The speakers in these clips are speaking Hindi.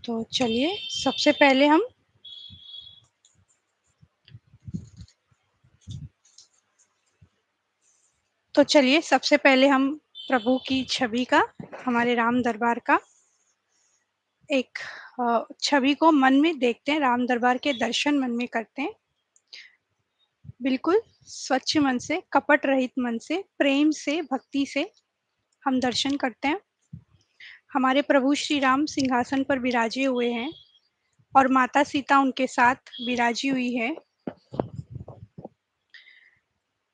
तो चलिए सबसे पहले हम प्रभु की छवि का, हमारे राम दरबार का एक छवि को मन में देखते हैं, राम दरबार के दर्शन मन में करते हैं। बिल्कुल स्वच्छ मन से, कपट रहित मन से, प्रेम से, भक्ति से हम दर्शन करते हैं। हमारे प्रभु श्री राम सिंहासन पर विराजे हुए हैं और माता सीता उनके साथ विराजी हुई है।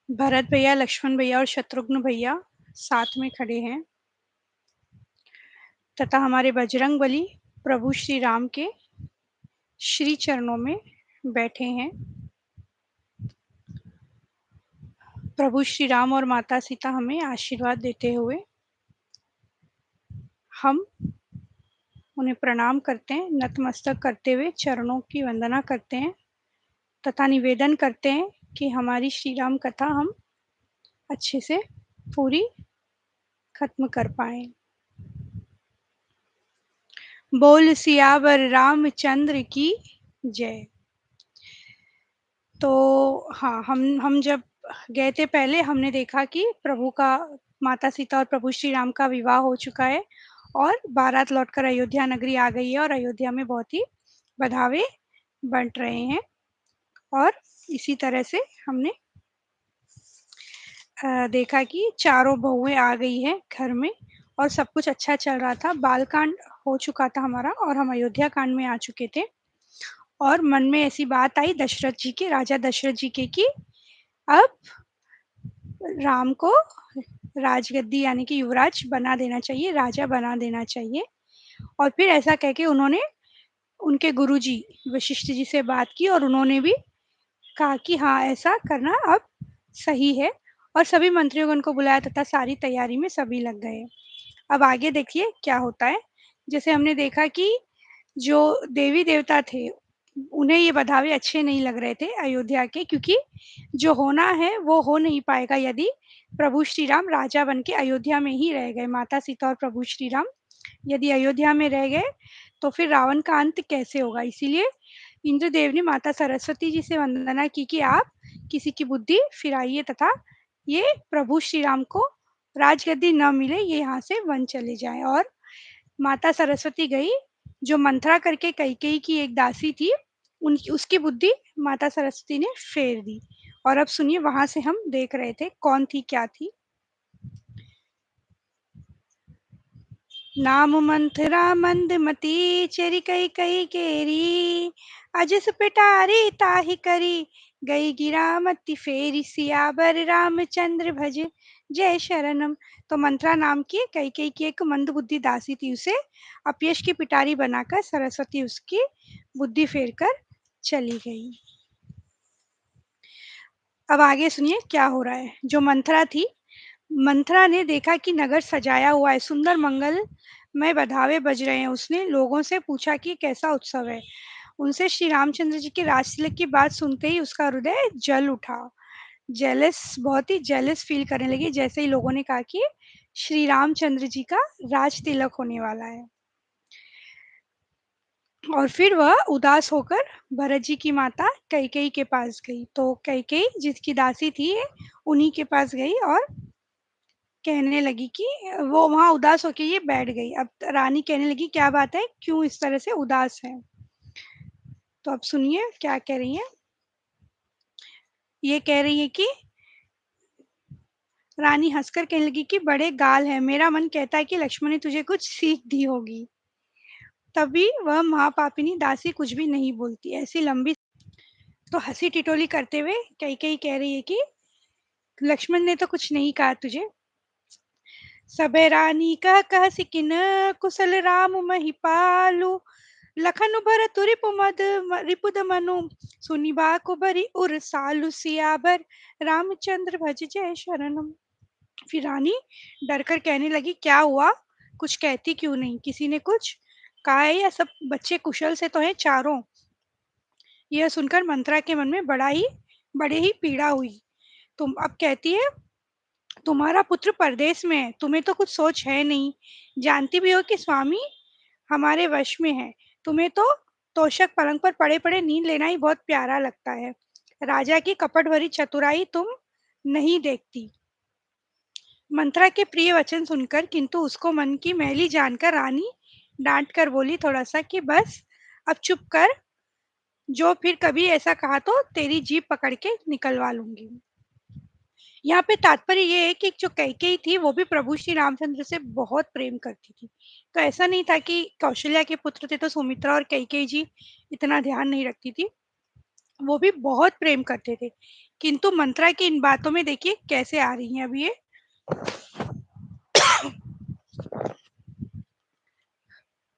भरत भैया, लक्ष्मण भैया और शत्रुघ्न भैया साथ में खड़े हैं तथा हमारे बजरंग बली प्रभु श्री राम के श्री चरणों में बैठे हैं। प्रभु श्री राम और माता सीता हमें आशीर्वाद देते हुए हम उन्हें प्रणाम करते हैं, नतमस्तक करते हुए चरणों की वंदना करते हैं तथा निवेदन करते हैं कि हमारी श्री राम कथा हम अच्छे से पूरी खत्म कर पाए। बोल सियावर रामचंद्र की जय। तो हाँ, हम जब गए थे पहले, हमने देखा कि प्रभु का, माता सीता और प्रभु श्री राम का विवाह हो चुका है और बारात लौटकर अयोध्या नगरी आ गई है और अयोध्या में बहुत ही बधावे बंट रहे हैं। और इसी तरह से हमने देखा कि चारों बहुएं आ गई है घर में और सब कुछ अच्छा चल रहा था। बाल कांड हो चुका था हमारा और हम अयोध्या कांड में आ चुके थे। और मन में ऐसी बात आई दशरथ जी के, राजा दशरथ जी के, कि अब राम को राजगद्दी यानी कि युवराज बना देना चाहिए, राजा बना देना चाहिए। और फिर ऐसा कह के उन्होंने उनके गुरुजी वशिष्ठ जी से बात की और उन्होंने भी कहा कि हाँ, ऐसा करना अब सही है और सभी मंत्रियों को बुलाया तथा सारी तैयारी में सभी लग गए। अब आगे देखिए क्या होता है। जैसे हमने देखा कि जो देवी देवता थे, उन्हें ये बधावे अच्छे नहीं लग रहे थे अयोध्या के, क्योंकि जो होना है वो हो नहीं पाएगा यदि प्रभु श्री राम राजा बन के अयोध्या में ही रह गए। माता सीता और प्रभु श्री राम यदि अयोध्या में रह गए तो फिर रावण का अंत कैसे होगा। इसीलिए इंद्रदेव ने माता सरस्वती जी से वंदना की कि आप किसी की बुद्धि फिराइए तथा ये प्रभु श्री राम को राजगद्दी न मिले, ये यहाँ से वन चले जाएं। और माता सरस्वती गई, जो मंथरा करके कैकेयी की एक दासी थी, उनकी उसकी बुद्धि माता सरस्वती ने फेर दी। और अब सुनिए, वहां से हम देख रहे थे कौन थी क्या थी। नाम मंथरा मंदमती चरी कई कई केरी, अजस पिटारी ताहि करी गई गिरामती फेरी, सियाबर रामचंद्र भज जय शरणम। तो मंथरा नाम की कैकेयी की एक मंदबुद्धि दासी थी, उसे अपयश की पिटारी बनाकर सरस्वती उसकी बुद्धि फेर कर चली गई। अब आगे सुनिए क्या हो रहा है। जो मंथरा थी, मंथरा ने देखा कि नगर सजाया हुआ है, सुंदर मंगल में बधावे बज रहे हैं। उसने लोगों से पूछा कि कैसा उत्सव है। उनसे श्री रामचंद्र जी के राजतिलक की बात सुनते ही उसका हृदय जल उठा। जेलस, बहुत ही जेलस फील करने लगी जैसे ही लोगों ने कहा कि श्री रामचंद्र जी का राज तिलक होने वाला है। और फिर वह उदास होकर भरत जी की माता कैकेयी के पास गई। तो कैकेयी जिसकी दासी थी, उन्हीं के पास गई और कहने लगी कि वो वहां उदास होकर ये बैठ गई। अब रानी कहने लगी क्या बात है, क्यों इस तरह से उदास है। तो अब सुनिए क्या कह रही है। ये कह रही है कि रानी हंसकर कहने लगी कि बड़े गाल है, मेरा मन कहता है कि लक्ष्मण ने तुझे कुछ सीख दी होगी। तभी वह महापापिनी दासी कुछ भी नहीं बोलती, ऐसी लंबी। तो हंसी टिटोली करते हुए कैकेयी कह रही है कि लक्ष्मण ने तो कुछ नहीं कहा तुझे। सबे रानी कह सिकिन कुशल राम महिपालु, लखन भरत रिपुमद रिपुद मनु, सुनिबा को बरी उर सालु, सियाबर रामचंद्र भज जय शरणम। फिर रानी डरकर कहने लगी क्या हुआ, कुछ कहती क्यों नहीं, किसी ने कुछ कहा है या सब बच्चे कुशल से तो हैं चारों। यह सुनकर मंत्रा के मन में बड़े ही पीड़ा हुई। तुम अब कहती है तुम्हारा पुत्र परदेश में है, तुम्हें तो कुछ सोच है नहीं। जानती भी हो कि स्वामी हमारे वश में है। तुम्हें तो तोशक पलंग पर पड़े-पड़े नींद लेना ही बहुत प्यारा लगता है। राजा की कपट भरी चतुराई तुम नहीं देखती। मंत्रा के प्रिय वचन सुनकर किंतु उसको मन की मैली जानकर रानी डांट कर बोली थोड़ा सा कि बस अब चुप कर, जो फिर कभी ऐसा कहा तो तेरी जीभ पकड़ के निकलवा लूंगी। यहाँ पे तात्पर्य ये है कि जो कैकेयी थी वो भी प्रभु श्री रामचंद्र से बहुत प्रेम करती थी। तो ऐसा नहीं था कि कौशल्या के पुत्र थे तो सुमित्रा और कैकेयी जी इतना ध्यान नहीं रखती थी, वो भी बहुत प्रेम करते थे। किंतु मंत्रा की इन बातों में देखिए कैसे आ रही हैं अब ये।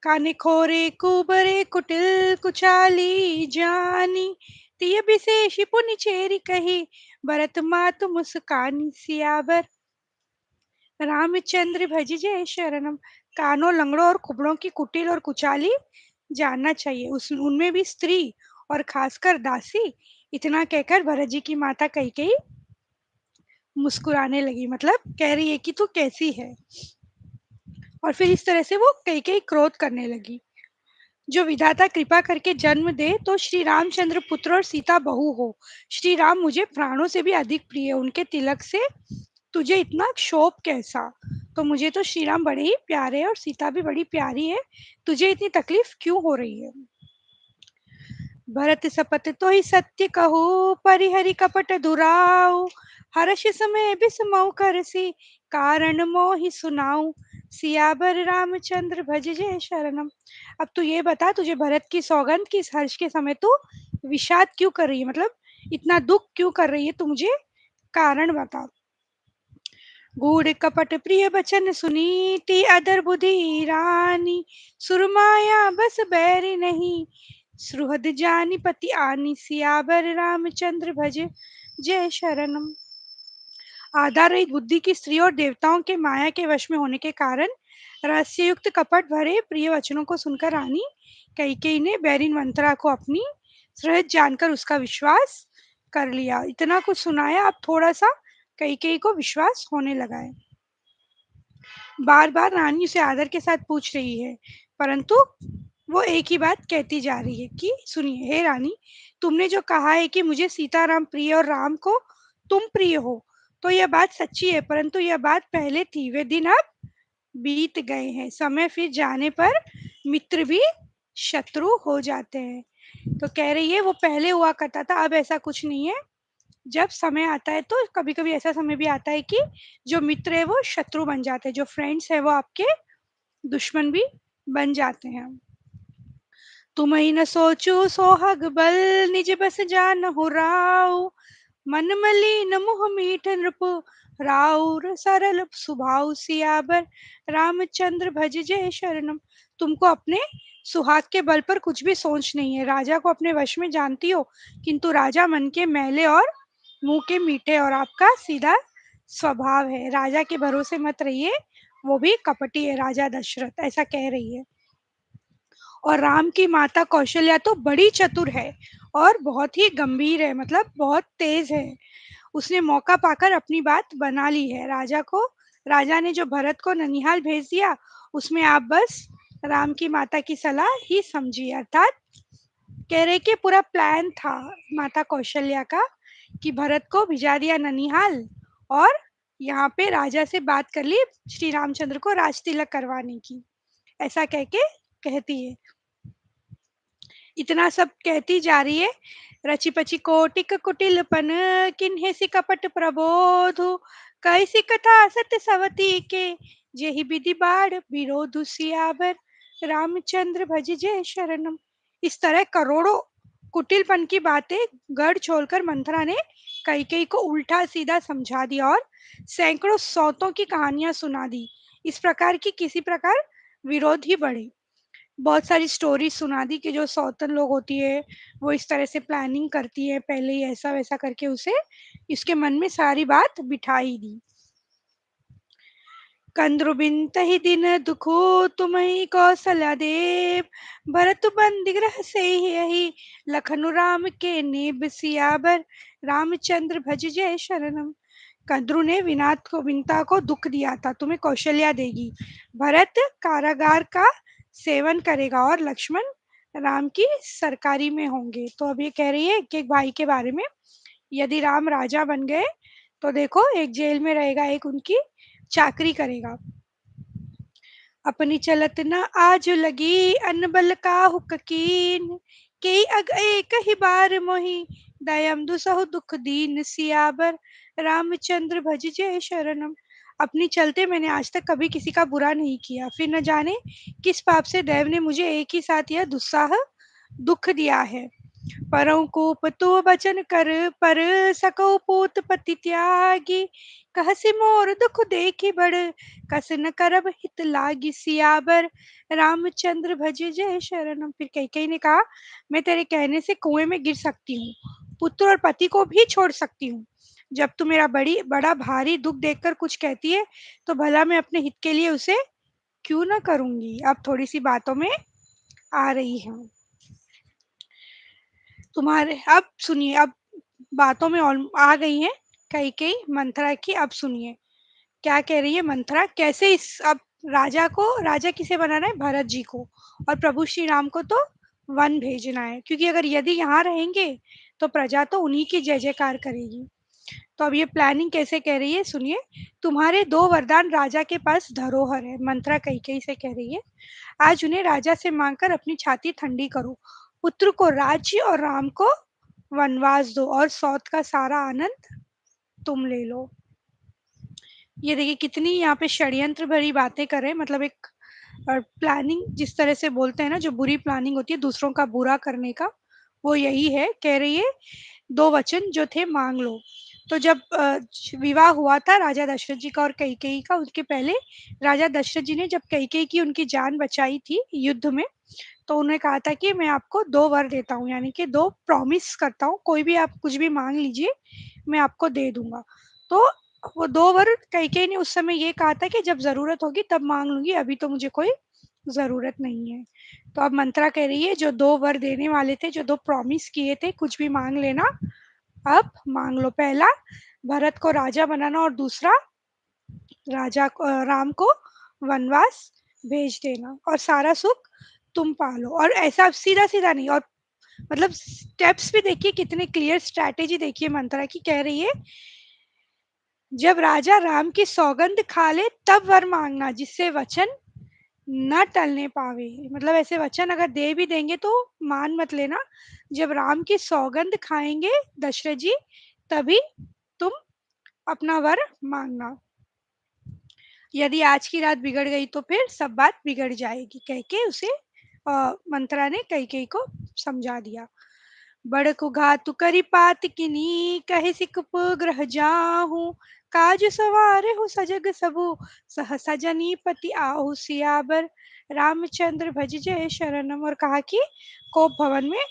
काने खोरे कुबरे कुटिल कुचाली जानी, तिय विशेष पुनि चेरी कही, भरत मातु मुस्कानी सियावर रामचंद्र भज जय शरणम। कानों लंगड़ों और कुबड़ों की कुटिल और कुचाली जानना चाहिए, उस उनमें भी स्त्री और खासकर दासी। इतना कहकर भरत जी की माता कैकेयी मुस्कुराने लगी, मतलब कह रही है कि तू कैसी है। और फिर इस तरह से वो कैकेयी क्रोध करने लगी। जो विधाता कृपा करके जन्म दे तो श्री रामचंद्र पुत्र और सीता बहू हो। श्री राम मुझे प्राणों से भी अधिक प्रिय है, उनके तिलक से तुझे इतना क्षोभ कैसा? तो मुझे तो श्री राम बड़े ही प्यारे हैं और सीता भी बड़ी प्यारी है, तुझे इतनी तकलीफ क्यों हो रही है? भरत सपत तो ही सत्य कहू, परिहरि कपट दुराऊ, हर्ष समय बिसमऊ करसी, कारण मोहि सुनाऊ, सियावर रामचंद्र भज जय शरणम। अब तू ये बता, तुझे भरत की सौगंध की इस हर्ष के समय तू विषाद क्यों कर रही है, मतलब इतना दुख क्यों कर रही है, तू मुझे कारण बता। गूढ़ कपट प्रिय बचन सुनीति, अदर बुद्धि रानी, सुरमाया बस बैरी नहीं, सुहृद जानि पति आनी, सियावर रामचंद्र भज जय शरणम। आधार रहित बुद्धि की स्त्री और देवताओं के माया के वश में होने के कारण रहस्ययुक्त कपट भरे प्रिय वचनों को सुनकर रानी कैकेयी ने बैरिन मंत्रा को अपनी सुहृद जानकर उसका विश्वास कर लिया। इतना कुछ सुनाया, अब थोड़ा सा कैकेयी को विश्वास होने लगा है। बार बार रानी उसे आदर के साथ पूछ रही है, परंतु वो एक ही बात कहती जा रही है कि सुनिए हे रानी, तुमने जो कहा है कि मुझे सीताराम प्रिय और राम को तुम प्रिय हो, तो यह बात सच्ची है, परंतु यह बात पहले थी, वे दिन अब बीत गए हैं। समय फिर जाने पर मित्र भी शत्रु हो जाते हैं। तो कह रही है वो पहले हुआ करता था, अब ऐसा कुछ नहीं है। जब समय आता है तो कभी-कभी ऐसा समय भी आता है कि जो मित्र है वो शत्रु बन जाते हैं, जो फ्रेंड्स है वो आपके दुश्मन भी बन जाते हैं। तुम ही न सोचू सोहग बल, निज बस जान हो राव, मन मलिन मुह मीठ नृप, राउर सरल सुभाव सियाबर रामचंद्र भज जय शरणम। तुमको अपने सुहाग के बल पर कुछ भी सोच नहीं है, राजा को अपने वश में जानती हो, किंतु राजा मन के मैले और मुंह के मीठे, और आपका सीधा स्वभाव है। राजा के भरोसे मत रहिए, वो भी कपटी है, राजा दशरथ ऐसा कह रही है। और राम की माता कौशल्या तो बड़ी चतुर है और बहुत ही गंभीर है, मतलब बहुत तेज है। उसने मौका पाकर अपनी बात बना ली है। राजा ने जो भरत को ननिहाल भेज दिया, उसमें आप बस राम की माता की सलाह ही समझिए। अर्थात कह रहे कि पूरा प्लान था माता कौशल्या का कि भरत को भिजा दिया ननिहाल, और यहाँ पे राजा से बात कर ली श्री रामचंद्र को राज तिलक करवाने की, ऐसा कह के कहती है। इतना सब कहती जा रही है। रची पची कोटिक कुटिलपन, किन्हे सी कपट प्रबोधु, कैसी कथा सत्य सवती के, जेहि विधि बाढ़ विरोधु सियावर रामचंद्र भज जय शरणम। इस तरह करोड़ों कुटिलपन की बातें गढ़ छोड़कर मंथरा ने कैकेयी को उल्टा सीधा समझा दिया और सैकड़ों सौतों की कहानियां सुना दी। इस प्रकार की किसी प्रकार विरोध ही बढ़े। बहुत सारी स्टोरी सुना दी कि जो सौतन लोग होती है वो इस तरह से प्लानिंग करती है, पहले ही ऐसा वैसा करके उसे इसके मन में सारी बात बिठाई दी। कंद्रुबिन तहि दिन दुखो तुम्हि कौशल्या देव, भरत बंदी ग्रह से यही, लखनु राम के नेब सियाबर रामचंद्र भज जय शरणम। कद्रु ने विंता को दुख दिया था, तुम्हें कौशल्या देगी। भरत कारागार का सेवन करेगा और लक्ष्मण राम की सरकारी में होंगे। तो अब ये कह रही है कि एक भाई के बारे में, यदि राम राजा बन गए तो देखो एक जेल में रहेगा, एक उनकी चाकरी करेगा। अपनी चलत न आज लगी अनबल का हुक्कीन, के अग एक ही बार मोहि दयम दुसहु दुख दीन सियाबर रामचंद्र भज जय शरणम। अपनी चलते मैंने आज तक कभी किसी का बुरा नहीं किया, फिर न जाने किस पाप से देव ने मुझे एक ही साथ यह दुस्साह दुख दिया है। परौ कोप तो बचन कर पर सकौ पूत पति त्यागी, कहसि मोर दुख देखी बड़ कस न करब हित लागी सियाबर रामचंद्र भज जय शरणम। फिर कैकेयी ने कहा, मैं तेरे कहने से कुएं में गिर सकती हूँ, पुत्र और पति को भी छोड़ सकती हूँ। जब तू मेरा बड़ा भारी दुख देखकर कुछ कहती है तो भला मैं अपने हित के लिए उसे क्यों ना करूंगी। अब थोड़ी सी बातों में आ रही हूँ तुम्हारे। अब सुनिए, अब बातों में आ गई है कैकेयी मंथरा की। अब सुनिए क्या कह रही है मंथरा, कैसे इस अब राजा को, राजा किसे बनाना है, भरत जी को, और प्रभु श्री राम को तो वन भेजना है, क्योंकि अगर यदि यहाँ रहेंगे तो प्रजा तो उन्हीं की जय जयकार करेगी। तो अब ये प्लानिंग कैसे कह रही है सुनिए। तुम्हारे दो वरदान राजा के पास धरोहर है, मंत्रा कैकेयी से कह रही है। आज उन्हें राजा से मांगकर अपनी छाती ठंडी करो। पुत्र को राज्य और राम को वनवास दो, और सौत का सारा आनंद तुम ले लो। ये देखिए कितनी यहाँ पे षड्यंत्र भरी बातें कर रहे हैं, मतलब एक प्लानिंग जिस तरह से बोलते हैं ना, जो बुरी प्लानिंग होती है दूसरों का बुरा करने का, वो यही है। कह रही है दो वचन जो थे मांग लो। तो जब विवाह हुआ था राजा दशरथ जी का और कैकेयी का, उसके पहले राजा दशरथ जी ने जब कैकेयी की उनकी जान बचाई थी युद्ध में, तो उन्हें कहा था कि मैं आपको दो वर देता हूँ, यानी कि दो प्रॉमिस करता हूँ, कोई भी आप कुछ भी मांग लीजिए मैं आपको दे दूंगा। तो वो दो वर कैकेयी ने उस समय ये कहा था कि जब जरूरत होगी तब मांग लूंगी, अभी तो मुझे कोई जरूरत नहीं है। तो अब मंत्रा कह रही है जो दो वर देने वाले थे, जो दो प्रॉमिस किए थे कुछ भी मांग लेना, अब मांग लो। पहला भरत को राजा बनाना, और दूसरा राम को वनवास भेज देना, और सारा सुख तुम पालो। और ऐसा सीधा सीधा नहीं, और मतलब स्टेप्स भी देखिए कितने क्लियर, स्ट्रैटेजी देखिए मंत्रा की। कह रही है जब राजा राम की सौगंध खा ले तब वर मांगना, जिससे वचन न टलने पावे। मतलब ऐसे वचन अगर दे भी देंगे तो मान मत लेना, जब राम की सौगंध खाएंगे दशरथ जी तभी तुम अपना वर मांगना। यदि आज की रात बिगड़ गई तो फिर सब बात बिगड़ जाएगी, कह के उसे मंत्रा ने कैकेयी को समझा दिया। बड़कु घातु करी पात किनी, कहे सिकप ग्रह जाहू, काज सवारे हो सजग सबु, सहसा जनी पति आहु सियाबर रामचंद्र भज जय शरणम। और कहा कि कोप भवन में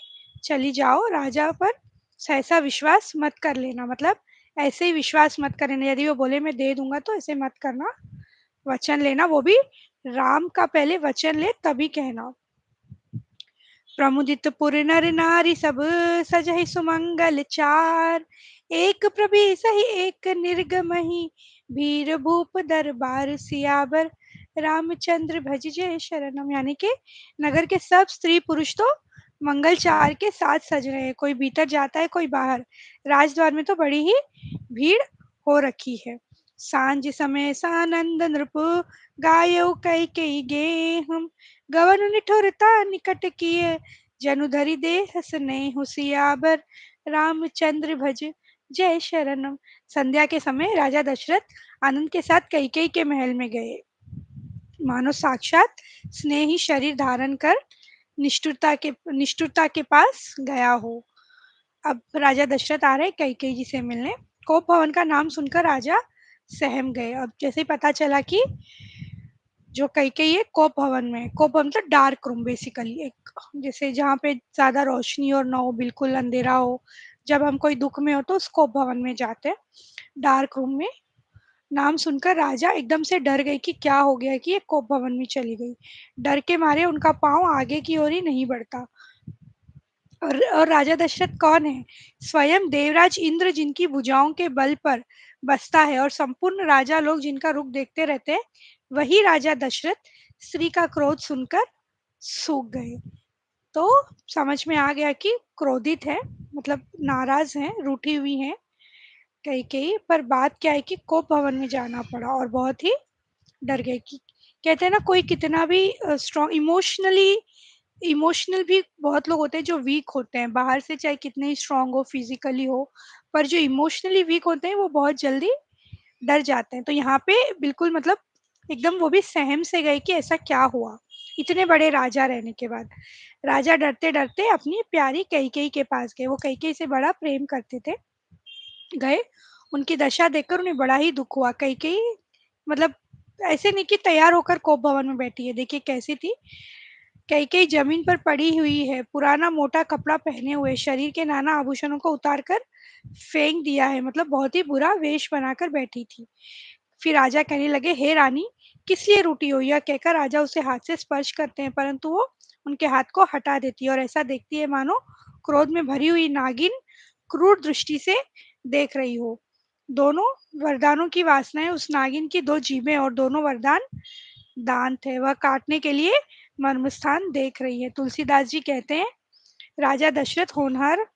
चली जाओ, राजा पर सहसा विश्वास मत कर लेना, मतलब ऐसे ही विश्वास मत करना, यदि वो बोले मैं दे दूंगा तो ऐसे मत करना, वचन लेना, वो भी राम का पहले वचन ले तभी कहना। प्रमुदित पुर नर नारी सब, सजहि सुमंगल चार, एक प्रभि सही एक निर्गमहि, वीर भूप दरबार सियाबर रामचंद्र भज जय शरणम। यानी कि नगर के सब स्त्री पुरुष तो मंगल चार के साथ सज रहे हैं, कोई भीतर जाता है कोई बाहर। राजद्वार में तो बड़ी ही भीड़ हो रखी है। सांझ समय सानंद नृप, गायो कैकेयी गेहूं, गवन निठुरता निकट किए, जनु धरि देह स्नेहु सियाबर रामचंद्र भज जय शरणम। संध्या के समय राजा दशरथ आनंद के साथ कैकेयी के महल में गए, मानो साक्षात स्नेही शरीर धारण कर निष्ठुरता के पास गया हो। अब राजा दशरथ आ रहे कैकेयी जी से मिलने। कोप भवन का नाम सुनकर राजा सहम गए। अब जैसे ही पता चला कि जो कैकेयी है कोप भवन में, कोप भवन मतलब डार्क रूम बेसिकली, एक जैसे जहाँ पे ज्यादा रोशनी और ना हो, बिल्कुल अंधेरा हो, जब हम कोई दुख में हो तो उस कोप भवन में जाते हैं, डार्क रूम में। नाम सुनकर राजा एकदम से डर गए कि क्या हो गया कि ये कोप भवन में चली गई। डर के मारे उनका पांव आगे की ओर ही नहीं बढ़ता। और राजा दशरथ कौन है? स्वयं देवराज इंद्र, जिनकी भुजाओं के बल पर बसता है और संपूर्ण राजा लोग जिनका रुख देखते रहते हैं, वही राजा दशरथ स्त्री का क्रोध सुनकर सूख गए। तो समझ में आ गया कि क्रोधित है, मतलब नाराज हैं, रूठी हुई हैं कैकेयी। पर बात क्या है कि कोप भवन में जाना पड़ा और बहुत ही डर गए। कि कहते हैं ना, कोई कितना भी स्ट्रॉन्ग इमोशनल भी बहुत लोग होते हैं जो वीक होते हैं, बाहर से चाहे कितने ही स्ट्रांग हो, फिजिकली हो, पर जो इमोशनली वीक होते हैं वो बहुत जल्दी डर जाते हैं। तो यहाँ पे बिल्कुल मतलब एकदम वो भी सहम से गए कि ऐसा क्या हुआ इतने बड़े राजा रहने के बाद। राजा डरते डरते अपनी प्यारी कैकेयी के पास गए, वो कैकेयी से बड़ा प्रेम करते थे। गए, उनकी दशा देखकर उन्हें बड़ा ही दुख हुआ। कैकेयी मतलब ऐसे नहीं कि तैयार होकर कोप भवन में बैठी है, देखिए कैसी थी। कैकेयी जमीन पर पड़ी हुई है, पुराना मोटा कपड़ा पहने हुए, शरीर के नाना आभूषणों को उतार कर फेंक दिया है, मतलब बहुत ही बुरा वेश बनाकर बैठी थी। फिर राजा कहने लगे, हे रानी, किस लिए रूठी हो? यह कहकर राजा उसे हाथ से स्पर्श करते हैं, परंतु वो उनके हाथ को हटा देती है और ऐसा देखती है मानो क्रोध में भरी हुई नागिन क्रूर दृष्टि से देख रही हो। दोनों वरदानों की वासनाएं उस नागिन की दो जीभें और दोनों वरदान दांत है, वह काटने के लिए मर्मस्थान देख रही है। तुलसीदास जी कहते हैं, राजा दशरथ होनहार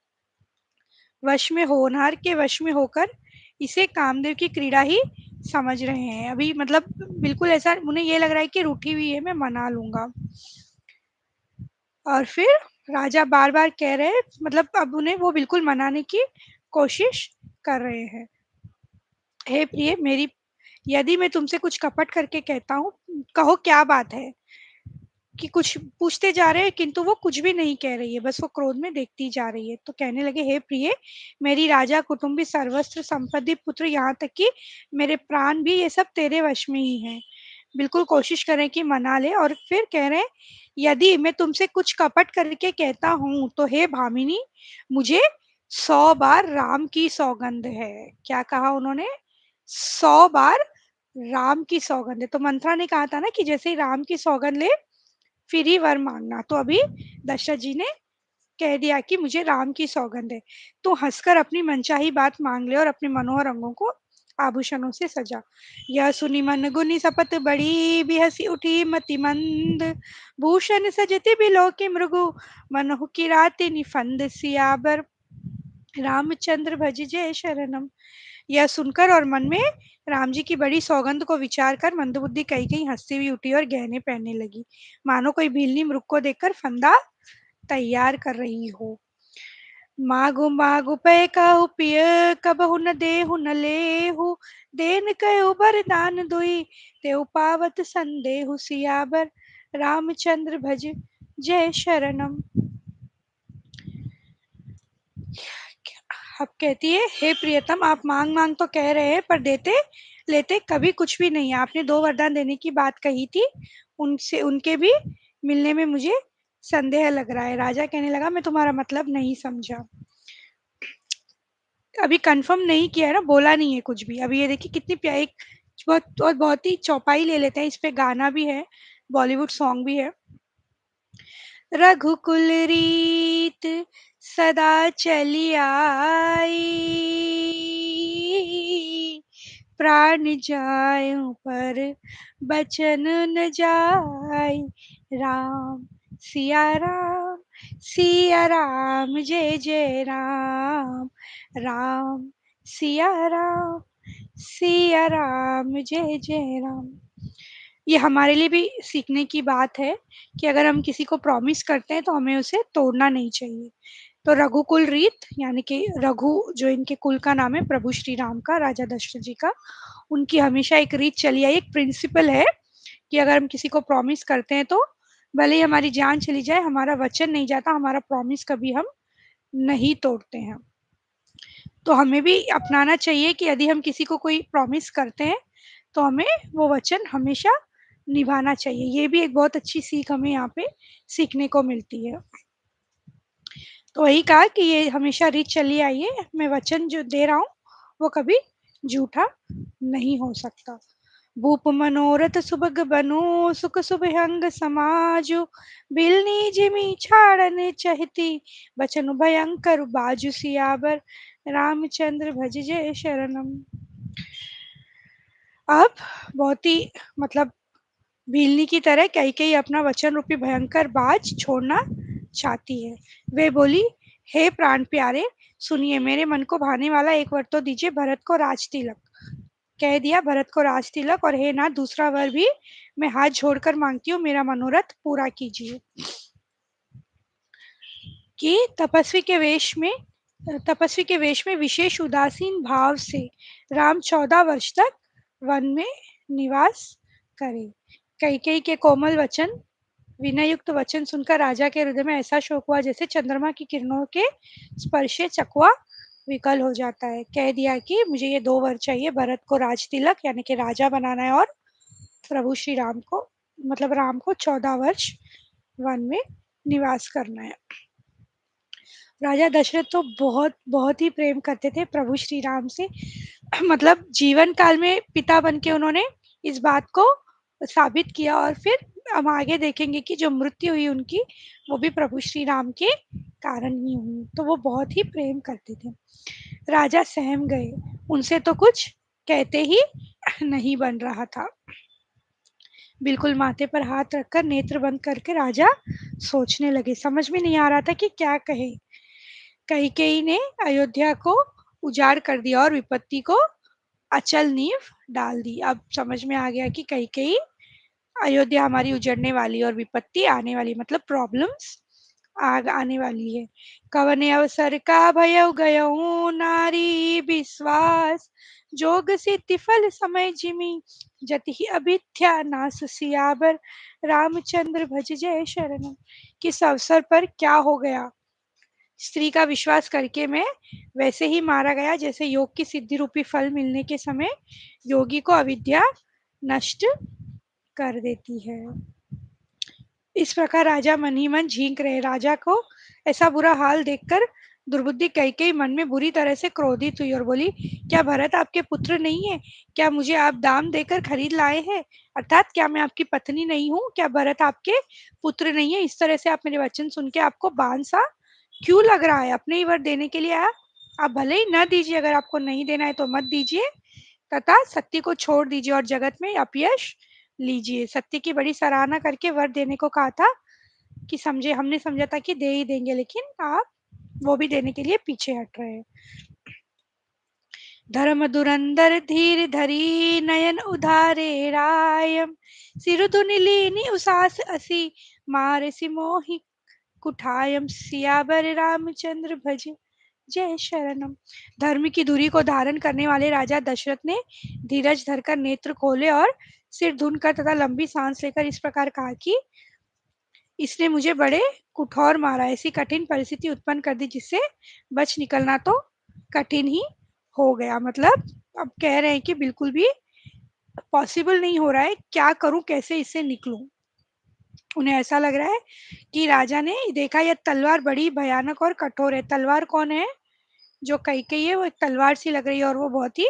के वश में होकर इसे कामदेव की क्रीड़ा ही समझ रहे हैं। अभी मतलब बिल्कुल ऐसा उन्हें ये लग रहा है कि रूठी हुई है, मैं मना लूंगा। और फिर राजा बार बार कह रहे हैं, मतलब अब उन्हें वो बिल्कुल मनाने की कोशिश कर रहे हैं। हे प्रिय मेरी, यदि मैं तुमसे कुछ कपट करके कहता हूँ, कहो क्या बात है। कि कुछ पूछते जा रहे हैं किंतु वो कुछ भी नहीं कह रही है, बस वो क्रोध में देखती जा रही है। तो कहने लगे, हे प्रिय, मेरी राजा कुटुंबी सर्वस्त्र संपत्ति पुत्र यहाँ तक कि मेरे प्राण भी, ये सब तेरे वश में ही है। बिल्कुल कोशिश करें कि मना ले। और फिर कह रहे हैं, यदि मैं तुमसे कुछ कपट करके कहता हूँ तो हे भामिनी, मुझे 100 बार राम की सौगंध है। क्या कहा उन्होंने? 100 बार राम की सौगंध है। तो मंत्रा ने कहा था ना कि जैसे ही राम की सौगंध ले फिर ही वर मांगना। तो अभी दशरथ जी ने कह दिया कि मुझे राम की सौगंध है। तो हंसकर अपनी मनचाही बात मांग ले और अपने मनोहर अंगों को आभूषणों से सजा। यह सुनी मन गुनी सपत बड़ी, भी हंसी उठी मति मंद, भूषण सजति बिलो के मृगु, मनहु की राति निफंद, सियाबर रामचंद्र भज जय शरणम। यह सुनकर और मन में राम जी की बड़ी सौगंध को विचार कर मंदबुद्धि कहीं कहीं हंसती हुई उठी और गहने पहनने लगी, मानो कोई भीलनी मृग को देखकर फंदा तैयार कर रही हो। मागु मागु पै कहु पिय, कबहु न देहु न लेहु, देन कयो बरदान दुई, तेउ पावत संदेहु, सियाबर रामचंद्र भज जय शरणम। अब कहती है, हे प्रियतम, आप मांग मांग तो कह रहे हैं पर देते लेते कभी कुछ भी नहीं है। आपने 2 वरदान देने की बात कही थी, उनसे उनके भी मिलने में मुझे संदेह लग रहा है। राजा कहने लगा, मैं तुम्हारा मतलब नहीं समझा। अभी कंफर्म नहीं किया है ना, बोला नहीं है कुछ भी। अभी ये देखिए कितनी प्यारी, बहुत ही चौपाई ले लेते हैं। इस पे गाना भी है, बॉलीवुड सॉन्ग भी है। रघुकुल रीत सदा चली आई, प्राण जायो पर बचन न जाय, राम सिया राम जय जय राम, राम सिया राम जय जय राम। ये हमारे लिए भी सीखने की बात है कि अगर हम किसी को प्रॉमिस करते हैं तो हमें उसे तोड़ना नहीं चाहिए। तो रघुकुल रीत यानी कि रघु जो इनके कुल का नाम है, प्रभु श्री राम का, राजा दशरथ जी का, उनकी हमेशा एक रीत चली आई, एक प्रिंसिपल है कि अगर हम किसी को प्रॉमिस करते हैं तो भले ही हमारी जान चली जाए, हमारा वचन नहीं जाता, हमारा प्रॉमिस कभी हम नहीं तोड़ते हैं। तो हमें भी अपनाना चाहिए कि यदि हम किसी को कोई प्रॉमिस करते हैं तो हमें वो वचन हमेशा निभाना चाहिए। ये भी एक बहुत अच्छी सीख हमें यहाँ पे सीखने को मिलती है। तो वही कहा कि ये हमेशा रीत चली आई है, मैं वचन जो दे रहा हूँ वो कभी झूठा नहीं हो सकता। भूप मनोरथ सुभग बनो, सुख सुभंग समाजु, बिलनी जिमी छाड़न चहती, बचन भयंकर बाजु, सियाबर रामचंद्र भज जय शरणम। अब बहुत ही मतलब भीलनी की तरह कैकेयी अपना वचन रूपी भयंकर बाज छोड़ना चाहती है। वे बोली, हे प्राण प्यारे, सुनिए, मेरे मन को भाने वाला एक वर तो दीजिए, भरत को राज तिलक। कह दिया, भरत को राज तिलक, और हे नाथ, दूसरा वर भी मैं हाथ जोड़कर मांगती हूँ, मेरा मनोरथ पूरा कीजिए। कि तपस्वी के वेश में विशेष उदासीन भाव से राम 14 वर्ष तक वन में निवास करे। कैकेयी के कोमल वचन, विनयुक्त वचन सुनकर राजा के हृदय में ऐसा शोक हुआ जैसे चंद्रमा की किरणों के स्पर्श से चकवा विकल हो जाता है। कह दिया कि मुझे ये 2 वर चाहिए, भरत को राज तिलक यानी कि राजा बनाना है, और प्रभु श्री राम को मतलब राम को 14 वर्ष वन में निवास करना है। राजा दशरथ तो बहुत बहुत ही प्रेम करते थे प्रभु श्री राम से। मतलब जीवन काल में पिता बन के उन्होंने इस बात को साबित किया, और फिर हम आगे देखेंगे कि जो मृत्यु हुई उनकी, वो भी प्रभु श्री राम के कारण ही हुई। तो वो बहुत ही प्रेम करते थे। राजा सहम गए, उनसे तो कुछ कहते ही नहीं बन रहा था। बिल्कुल माथे पर हाथ रखकर नेत्र बंद करके राजा सोचने लगे। समझ में नहीं आ रहा था कि क्या कहे। कैकेयी ने अयोध्या को उजाड़ कर दिया और विपत्ति को अचल नींव डाल दी। अब समझ में आ गया कि कैकेयी, अयोध्या हमारी उजड़ने वाली और विपत्ति आने वाली, मतलब प्रॉब्लम्स आग आने वाली है। कवने अवसर का भयउ गयऊ नारी विश्वास, जोग सिद्धि फल समय जिमी, जति अभिथ्या नास सियाबर, रामचंद्र भज जय शरणम। किस अवसर पर क्या हो गया? स्त्री का विश्वास करके मैं वैसे ही मारा गया जैसे योग की सिद्धि रूपी फल मिलने के समय योगी को अविद्या नष्ट कर देती है। इस प्रकार राजा मन ही मन झींक रहे। राजा को ऐसा बुरा हाल देखकर दुर्बुद्धि कैकेयी मन में बुरी तरह से क्रोधित हुई और बोली, क्या भरत आपके पुत्र नहीं है? क्या मुझे आप दाम देकर खरीद लाए हैं? अर्थात क्या मैं आपकी पत्नी नहीं हूँ? क्या भरत आपके पुत्र नहीं है? इस तरह से आप मेरे वचन सुन के आपको बांध सा क्यों लग रहा है? अपने ही वर देने के लिए आया। आप भले ही न दीजिए, अगर आपको नहीं देना है तो मत दीजिए, तथा सत्य को छोड़ दीजिए और जगत में अपयश लीजिए। सत्य की बड़ी सराहना करके वर देने को कहा था, कि समझे, हमने समझा था कि दे ही देंगे, लेकिन आप वो भी देने के लिए पीछे हट रहे हैं। धर्म धुरंधर धीर धरी नयन उधारे रायम, सिर धुनि लीनी उसास असी, मार सिमोहि कुठायम, सियावर रामचंद्र भज जय शरणम। धर्म की धुरी को धारण करने वाले राजा दशरथ ने धीरज धरकर नेत्र खोले और सिर धुन कर तथा लंबी सांस लेकर इस प्रकार कहा कि इसने मुझे बड़े कुठौर मारा, ऐसी कठिन परिस्थिति उत्पन्न कर दी जिससे बच निकलना तो कठिन ही हो गया। मतलब अब कह रहे हैं कि बिल्कुल भी पॉसिबल नहीं हो रहा है, क्या करूं, कैसे इससे निकलूं। उन्हें ऐसा लग रहा है कि राजा ने देखा यह तलवार बड़ी भयानक और कठोर है। तलवार कौन है? जो कैकेयी है, वो एक तलवार सी लग रही है और वो बहुत ही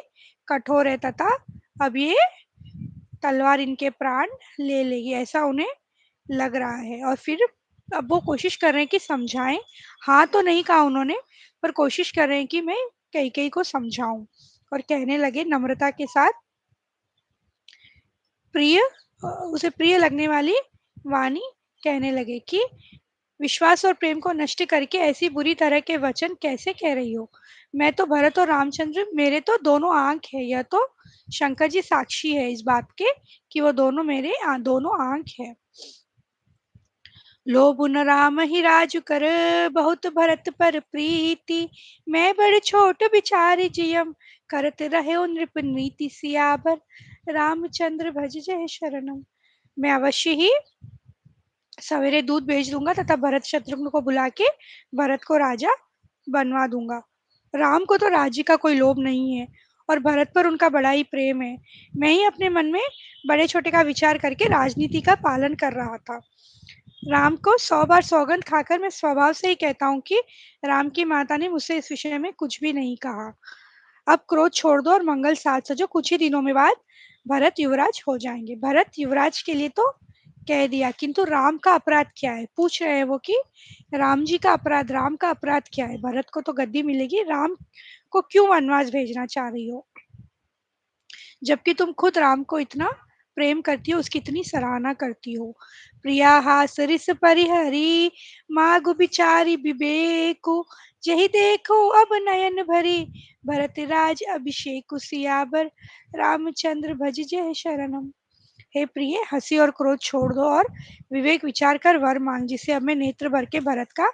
कठोर है, तथा अब ये तलवार इनके प्राण ले लेगी, ऐसा उन्हें लग रहा है। और फिर अब वो कोशिश कर रहे हैं कि समझाएं। हाँ तो नहीं कहा उन्होंने, पर कोशिश कर रहे हैं कि मैं कैकेयी को समझाऊं। और कहने लगे नम्रता के साथ, प्रिय उसे प्रिय लगने वाली वाणी कहने लगे कि विश्वास और प्रेम को नष्ट करके ऐसी बुरी तरह के वचन कैसे कह रही हो? मैं तो भरत और रामचंद्र, मेरे तो दोनों आंख है। यह तो शंकर जी साक्षी है इस बात के कि वो दोनों मेरे दोनों आंख है। लोभुन राम ही राजु कर, बहुत भरत पर प्रीति, मैं बड़ छोट बिचारी जियम, करत रहे नृप नीति, सियावर रामचंद्र भज जय शरणम। मैं अवश्य ही सवेरे दूध भेज दूंगा तथा भरत शत्रुघ्न को बुला के भरत को राजा बनवा दूंगा। राम को तो राज्य का कोई लोभ नहीं है और भरत पर उनका बड़ा ही प्रेम है। मैं ही अपने मन में बड़े छोटे का विचार करके राजनीति का पालन कर रहा था। राम को 100 बार सौगंध खाकर मैं स्वभाव से ही कहता हूँ कि राम की माता ने मुझसे इस विषय में कुछ भी नहीं कहा। अब क्रोध छोड़ दो और मंगल साथ सजो, कुछ ही दिनों में बाद भरत युवराज हो जाएंगे। भरत युवराज के लिए तो कह दिया, किंतु राम का अपराध क्या है? पूछ रहे हैं वो कि राम जी का अपराध, राम का अपराध क्या है? भरत को तो गद्दी मिलेगी, राम को क्यों वनवास भेजना चाह रही हो? जबकि तुम खुद राम को इतना प्रेम करती हो, उसकी इतनी सराहना करती हो। प्रिया हास रिस परिहरी, मागु बिचारी विवेकु, यही देखो अब नयन भरी, भरत राज अभिषेक सियाबर, रामचंद्र भज जय शरणम। हे प्रिय, हंसी और क्रोध छोड़ दो और विवेक विचार कर वर मांग, जिससे अब मैं नेत्र भर के भरत का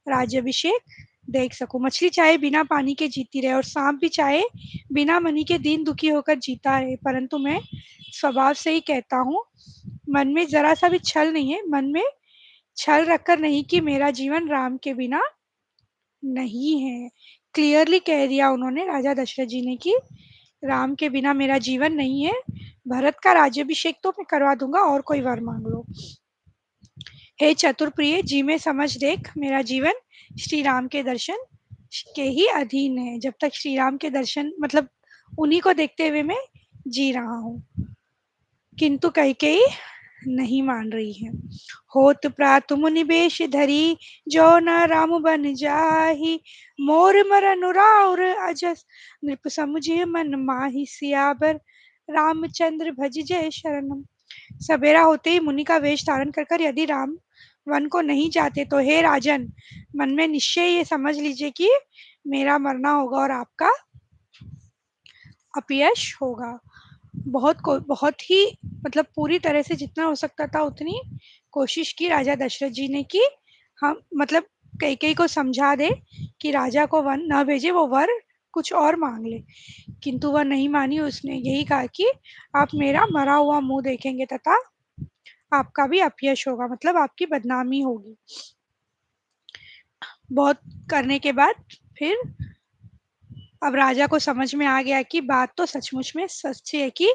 राज्यभिषेक देख सकूं। मछली चाहे बिना पानी के जीती रहे और सांप भी चाहे बिना मनी के दीन दुखी होकर जीता रहे, परंतु मैं स्वभाव से ही कहता हूँ, मन में जरा सा भी छल नहीं है, मन में छल रखकर नहीं कि मेरा जीवन राम के बिना नहीं है। क्लियरली कह दिया उन्होंने, राजा दशरथ जी ने, कि राम के बिना मेरा जीवन नहीं है। भरत का राज्यभिषेक तो मैं करवा दूंगा, और कोई वर मांग लो। हे चतुर प्रिय, जी में समझ देख, मेरा जीवन श्री राम के दर्शन के ही अधीन है। जब तक श्री राम के दर्शन, मतलब उन्हीं को देखते हुए मैं जी रहा हूँ। किंतु कैकेयी नहीं मान रही है। होत प्रातु मुनि बेश धरी, जो न राम बन जाहि, मोर मरन राउर अजस, नृप समुझे मन माहि, सियाबर रामचंद्र भज जय शरणम। सवेरा होते ही मुनि का वेश धारण कर कर यदि राम वन को नहीं जाते तो हे राजन, मन में निश्चय ये समझ लीजिए कि मेरा मरना होगा और आपका अपयश होगा। बहुत ही, मतलब पूरी तरह से जितना हो सकता था उतनी कोशिश की राजा दशरथ जी ने कि हम, मतलब कैकेयी को समझा दे कि राजा को वन न भेजे, वो वर कुछ और मांग ले, किंतु वह नहीं मानी। उसने यही कहा कि आप मेरा मरा हुआ मुंह देखेंगे तथा आपका भी अपयश होगा, मतलब आपकी बदनामी होगी। बहुत करने के बाद फिर अब राजा को समझ में आ गया कि बात तो सचमुच में सच है कि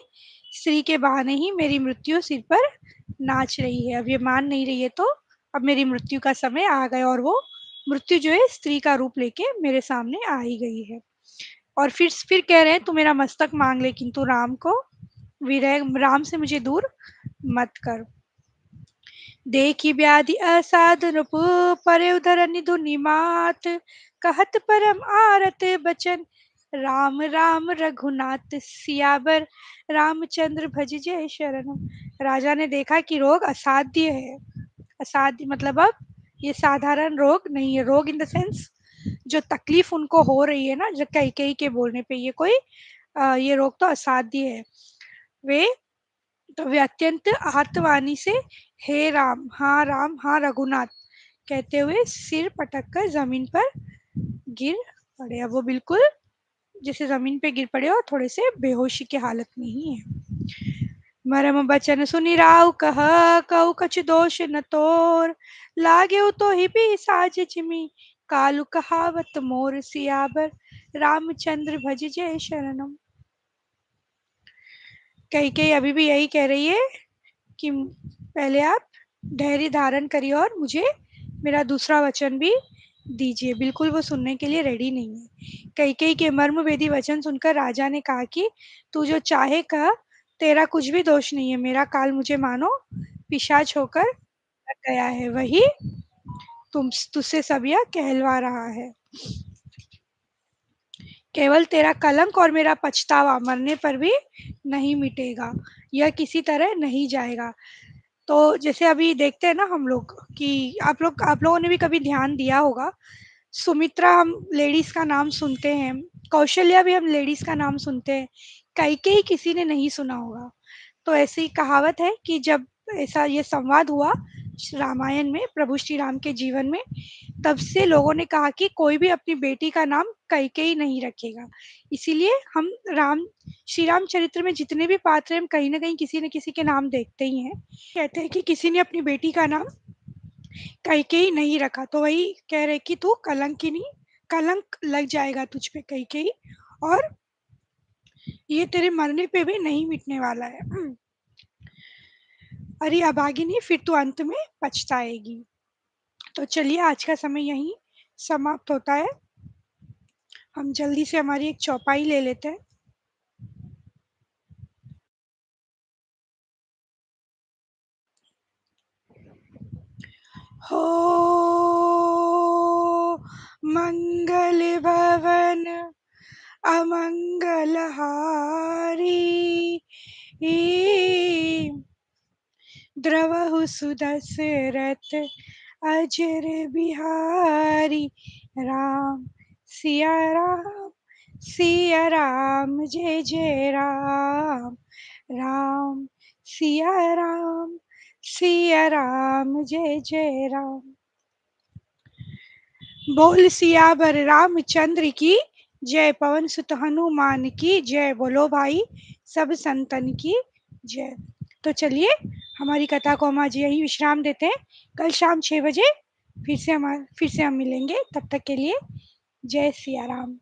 स्त्री के बहाने ही मेरी मृत्यु सिर पर नाच रही है। अब ये मान नहीं रही है, तो अब मेरी मृत्यु का समय आ गया, और वो मृत्यु जो है स्त्री का रूप लेके मेरे सामने आ ही गई है। और फिर कह रहे हैं तू मेरा मस्तक मांग ले, किंतु राम को विरह, राम से मुझे दूर मत कर। देखी व्याधि असाध रूप, परे उधर निधु निमात, कहत परम आरत बचन, राम राम रघुनाथ सियावर, रामचंद्र भज जय शरणम। राजा ने देखा कि रोग असाध्य है। असाध्य मतलब अब ये साधारण रोग नहीं है। रोग इन द सेंस जो तकलीफ उनको हो रही है ना, जो कई कई के बोलने पे, ये कोई ये रोग तो असाध्य है। वे तो वे अत्यंत आर्तवाणी से हे राम हाँ रघुनाथ कहते हुए सिर पटक कर जमीन पर गिर पड़े। अब वो बिल्कुल जैसे जमीन पे गिर पड़े और थोड़े से बेहोशी की हालत में ही है। मरम बचन सुनि राव कह, कहु कछु दोष न तोर, लागे तो ही भी साज जिमी, कालु कहावत मोर, सियाबर रामचंद्र भज जय शरणम। कही कही अभी भी यही कह रही है कि पहले आप धैर्य धारण करिए और मुझे मेरा दूसरा वचन भी दीजिए। बिल्कुल वो सुनने के लिए रेडी नहीं है। कैकेयी के मर्मभेदी वचन सुनकर राजा ने कहा कि तू जो चाहे कह, तेरा कुछ भी दोष नहीं है। मेरा काल मुझे मानो पिशाच होकर गया है, वही तुझसे सब यह कहलवा रहा है। केवल तेरा कलंक और मेरा पछतावा मरने पर भी नहीं मिटेगा, यह किसी तरह नहीं जाएगा। तो जैसे अभी देखते हैं ना हम लोग कि आप लोगों ने भी कभी ध्यान दिया होगा, सुमित्रा हम लेडीज का नाम सुनते हैं, कौशल्या भी हम लेडीज का नाम सुनते हैं, कैकेयी किसी ने नहीं सुना होगा। तो ऐसी कहावत है कि जब ऐसा ये संवाद हुआ रामायण में प्रभु श्री राम के जीवन में, तब से लोगों ने कहा कि कोई भी अपनी बेटी का नाम कैकेयी नहीं रखेगा। इसीलिए हम राम श्री राम चरित्र में जितने भी पात्र हैं, हम कहीं ना कहीं किसी न किसी के नाम देखते ही हैं। कहते हैं कि किसी ने अपनी बेटी का नाम कैकेयी नहीं रखा, तो वही कह रहे कि तू कलंकिनी, कलंक लग जाएगा तुझ पे कैकेयी, और ये तेरे मरने पे भी नहीं मिटने वाला है। अरे अभागिनी, फिर तू अंत में पछताएगी। तो चलिए आज का समय यहीं समाप्त होता है। हम जल्दी से हमारी एक चौपाई ले लेते हैं। हो मंगल भवन अमंगल हारी, द्रवहु सुदशरथ अजर बिहारी। राम सिया राम जय जय राम। राम सिया राम जय जय राम। बोल सियावर रामचंद्र की जय। पवन सुत हनुमान की जय। बोलो भाई सब संतन की जय। तो चलिए हमारी कथा को हम आज यही विश्राम देते हैं। कल शाम 6 बजे फिर से हम मिलेंगे। तब तक के लिए जय सिया राम।